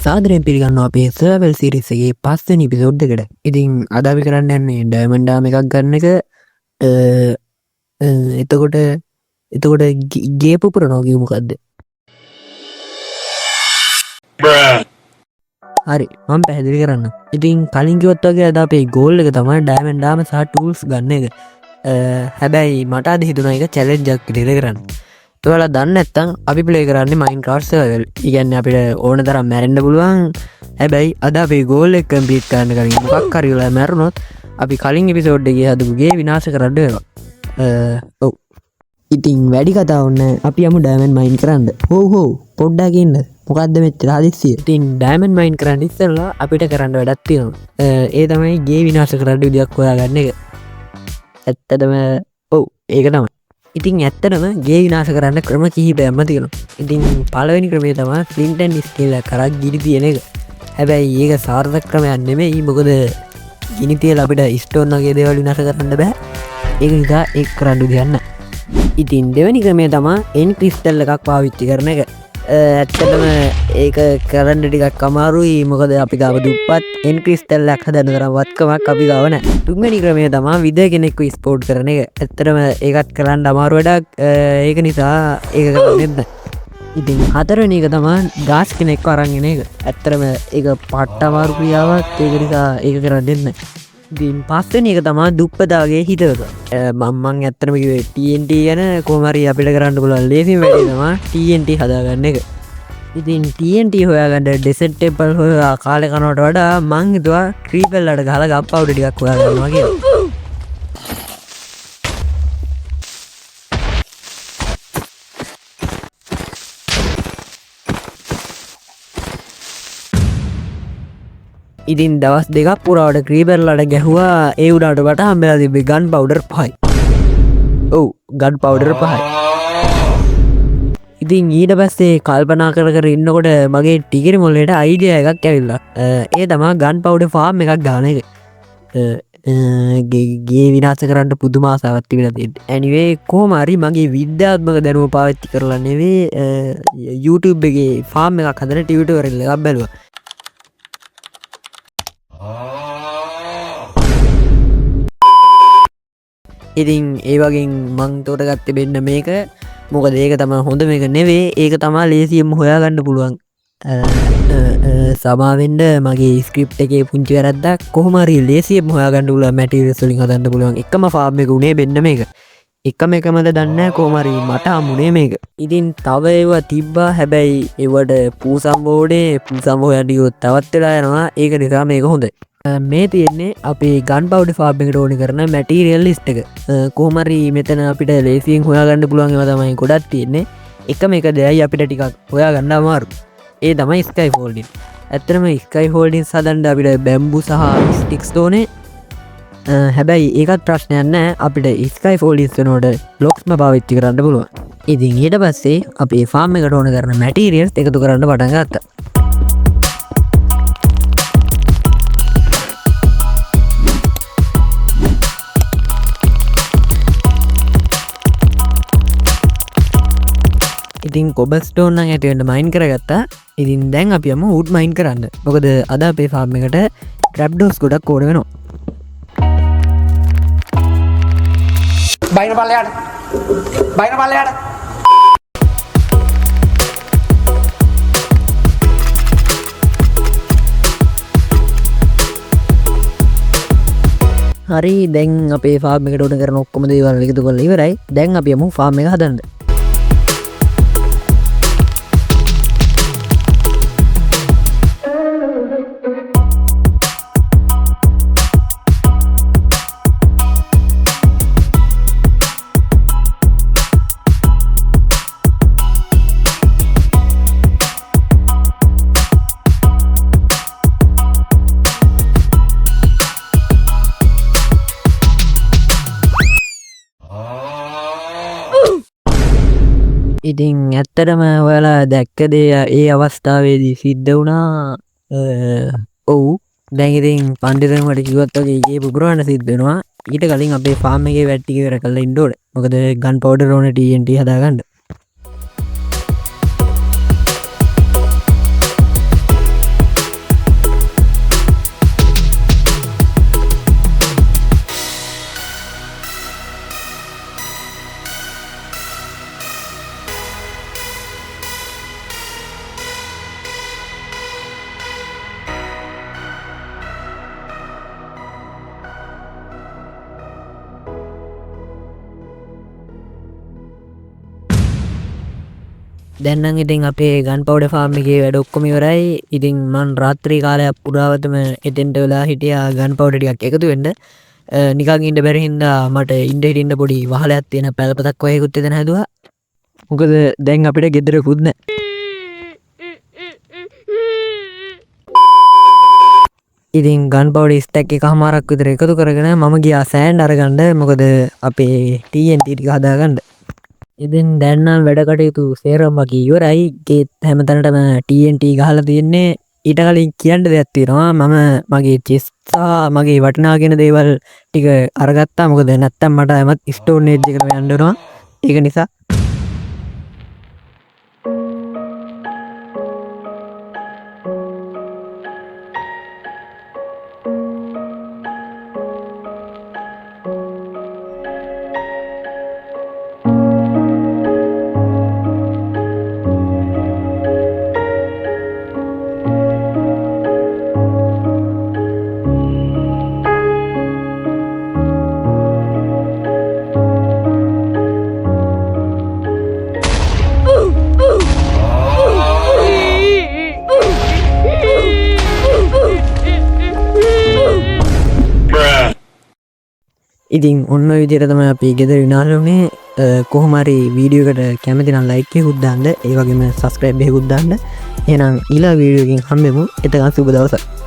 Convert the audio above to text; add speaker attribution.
Speaker 1: සාදරයෙන් පිළිගන්නවා අපේ සර්වල් සීරීස් එකේ 5 වෙනි එපිසෝඩ් එකට. ඉතින් අද අපි කරන්න යන්නේ ඩයමන්ඩ් ආම් එකක් ගන්න එක. එතකොට ගේ පුපුරනවා කිව්ව මොකද්ද? හරි මම පැහැදිලි කරන්න. ඉතින් කලින් කිව්වත් වගේ අද අපේ ගෝල් එක තමයි ඩයමන්ඩ් ආම් සහ ටූල්ස් ගන්න එක. හැබැයි මට අද හිතුණා ඒක චැලෙන්ජ් එකක් විදිහට කරන්න. ඔයාලා දන්නේ නැත්නම් අපි ප්ලේ කරන්නේ Minecraft සර්වර්. ඒ කියන්නේ අපිට ඕන තරම් මැරෙන්න පුළුවන්. හැබැයි අද අපි ගෝල් එක කම්ප්ලීට් කරන්න කලින් මොකක් හරි වෙලා මැරුණොත් අපි කලින් එපිසෝඩ් එකේ හදපු ගේ විනාශ කරන්න වෙනවා. ඔව්. ඉතින් වැඩි කතාවක් නැහැ. අපි යමු ඩයමන්ඩ් මයින් කරන්න. හොව් පොඩ්ඩක් ඉන්න. මොකද්ද මෙච්චර හදිස්සිය? ඉතින් ඩයමන්ඩ් මයින් කරන්න ඉස්සෙල්ලා අපිට කරන්න වැඩක් තියෙනවා. ඒ තමයි ගේ විනාශ කරන්න විදියක් හොයාගන්න එක. ඇත්තටම ඔව් ඒක තමයි. ඉතින් ඇත්තටම ගේ විනාශ කරන්න ක්‍රම කිහිපයක්ම තියෙනවා. ඉතින් පළවෙනි ක්‍රමය තමයි ෆ්ලින්ට් ඇන්ඩ් ස්ටීල් එක කරක් ගිනි තියන එක. හැබැයි ඒක සාර්ථක ක්‍රමයක් නෙමෙයි. මොකද ගිනි තියලා අපිට ස්ටෝන් වගේ දේවල් විනාශ කරන්න බෑ. ඒක නිසා ඒක කරන්න දෙයක් නැහැ. ඉතින් දෙවෙනි ක්‍රමය තමයි එන් ක්‍රිස්ටල් එකක් පාවිච්චි කරන එක. ඇත්තටම ඒක කරන්න ටිකක් අමාරුයි. මොකද අපි ගාව දුප්පත් එන් ක්‍රිස්ටල් එකක් හදන්න තරම් වත්කමක් අපි ගාව නැහැ. තුන්වෙනි ක්‍රමය තමයි විද කෙනෙක්ව ස්පෝට් කරන එක. ඇත්තටම ඒකත් කරන්න අමාරු වැඩක්. ඒක නිසා ඒක කරන්නේ නැහැ. ඉතින් හතරවෙනි එක තමයි ගාස් කෙනෙක්ව අරන් එන එක. ඇත්තටම ඒක පට්ට අමාරු ක්‍රියාවක්. ඒක නිසා ඒක කරන්නේ නැහැ. ඉතින් පස්වෙනි එක තමයි දුප්පතාගේ හිතවත. මම ඇත්තටම කිව්වේ TNT ගැන කොහොම හරි අපිට කරන්න පුළුවන් ලේසිම වැඩේ තමයි TNT හදාගන්න එක. ඉතින් TNT හොයාගන්න ඩෙසර්ට් ටෙම්පල් හොයා කාලේ කනවට වඩා මං හිතුවා ක්‍රීපල් වලට ගහලා ගම් පවුඩර් ටිකක් හොයාගන්නවා කියලා. ඉතින් දවස් දෙකක් පුරාවට ක්‍රීපර්ලට ගැහුවා. ඒ උඩට වට හම්බෙලා තිබ්බේ ගන් පවුඩර් 5යි. ඔව් ගන් පවුඩර් 5යි. ඉතින් ඊට පස්සේ කල්පනා කර ඉන්නකොට මගේ ටිකරි මොල්ලේට අයිඩියා එකක් ඇවිල්ලා. ඒ තමයි ගන් පවුඩර් ෆාම් එකක් ගන්න එක. ගේ විනාශ කරන්න පුදුම ආසාවක් තිබිලා තියෙනවා. anyway කොහොම හරි මගේ විද්‍යාත්මක දැනුම පාවිච්චි කරලා නෙවෙයි YouTube එකේ ෆාම් එකක් හදන ටියුටෝරියල් එකක් බැලුවා. ඉතින් ඒ වගේ මං තෝරගත්තේ මෙන්න මේක. මොකද ඒක තමයි හොඳ මේක නෙවෙයි. ඒක තමයි ලේසියෙන්ම හොයාගන්න පුළුවන්. සමාවෙන්න මගේ ස්ක්‍රිප්ට් එකේ පුංචි වැරද්දක්. කොහොම හරි ලේසියෙන්ම හොයාගන්න පුළුවන් මැටීරියල්ස් වලින් හදන්න පුළුවන් එකම ෆාම් එක උනේ මෙන්න මේක. එකමද දන්නේ නැහැ කොහොම හරි මට හම්බුනේ මේක. ඉතින් තව ඒවා තිබ්බා. හැබැයි ඒවට පූසම් හොයන්න ගියොත් තවත් වෙලා යනවා. ඒක නිසා මේක හොඳයි. මේ තියෙන්නේ අපේ ගන් පවුඩර් ෆාම් එකට ඕනි කරන මැටීරියල් ලිස්ට් එක. කොහොම හරි මෙතන අපිට ලේසියෙන් හොයාගන්න පුළුවන් ඒවා තමයි ගොඩක් තියෙන්නේ. එකම එක දෙයයි අපිට ටිකක් හොයාගන්න අමාරු. ඒ තමයි ස්කයි ෆෝල්ඩින්. ඇත්තටම ස්කයි ෆෝල්ඩින් හදන්න අපිට බැම්බු සහ ස්ටික්ස් ඕනේ. හැබැයි ඒකත් ප්‍රශ්නයක් නැහැ. අපිට ස්කයි ෆෝල්ඩින්ස් වෙනකොට බ්ලොක්ස්ම පාවිච්චි කරන්න පුළුවන්. ඉතින් ඊට පස්සේ අපේ ෆාම් එකට ඕන කරන මැටීරියල්ස් එකතු කරන්න පටන් ගත්තා. ඉතින් කොබස්ටෝන් නම් ඇතිවෙන්න මයින් කරගත්තා. ඉතින් දැන් අපි යමු වුඩ් මයින් කරන්න. මොකද අද අපේ ෆාම් එකට ට්‍රැප්ඩෝස් ගොඩක් ඕන වෙනවා.
Speaker 2: බයින පල්ලයට.
Speaker 1: හරි දැන් අපේ ෆාම් එකට ඕන කරන ඔක්කොම දේවල් එකතු කරලා ඉවරයි. දැන් අපි යමු ෆාම් එක හදන්න. ඉතින් ඇත්තටම ඔයාලා දැක්කද ඒ අවස්ථාවේදී සිද්ධ වුණා. ඔව් දැන් ඉතින් පණ්ඩිතන්ට කිව්වත් වගේ ගේ පුපුරවන්න සිද්ධ වෙනවා. ඊට කලින් අපේ ෆාම් එකේ වැඩ ටික ඉවර කරලා ඉන්න ඕනේ. මොකද ගන් පවුඩර් ඕනේ TNT හදාගන්න. දැන්නම් ඉතින් අපේ ගන් පවුඩ ෆාර්ම් එකේ වැඩ ඔක්කොම ඉවරයි. ඉතින් මං රාත්‍රී කාලයක් පුරාවටම එතෙන්ට වෙලා හිටියා ගන් පවුඩර් ටිකක් එකතු වෙන්න. නිකන් ඉන්න බැරි හින්දා මට ඉන්න පොඩි වහලයක් තියෙන පැලපතක් වගේකුත් එතන හැදුවා. මොකද දැන් අපිට ගෙදරකුත් නැහැ. ඉතින් ගන් පවුඩර් ස්ටැක් එකමාරක් විතර එකතු කරගෙන මම ගියා සෑන්ඩ් අරගන්න. මොකද අපේ TNT ටික හදාගන්න. ඉතින් දැන් නම් වැඩ කටයුතු සේරම වගේ ඉවරයි. ගේත් හැමතැනටම TNT ගහලා තියෙන්නේ. ඊට කලින් කියන්න දෙයක් තියෙනවා. මම මගේ චෙස් සහ මගේ වටිනා කියන දේවල් ටික අරගත්තා. මොකද නැත්තම් මට එමත් ස්ටෝන් ඒජ් එකට යන්න වෙනවා. ඒක නිසා ඉතින් ඔන්න විදිහට තමයි අපි ගෙදර විනාශ වුණේ. කොහොම හරි වීඩියෝ එකට කැමති නම් ලයික් එකකුත් දාන්න. ඒ වගේම සබ්ස්ක්‍රයිබ් එකකුත් දාන්න. එහෙනම් ඊළඟ වීඩියෝ එකකින් හම්බෙමු. එතකන් සුබ දවසක්.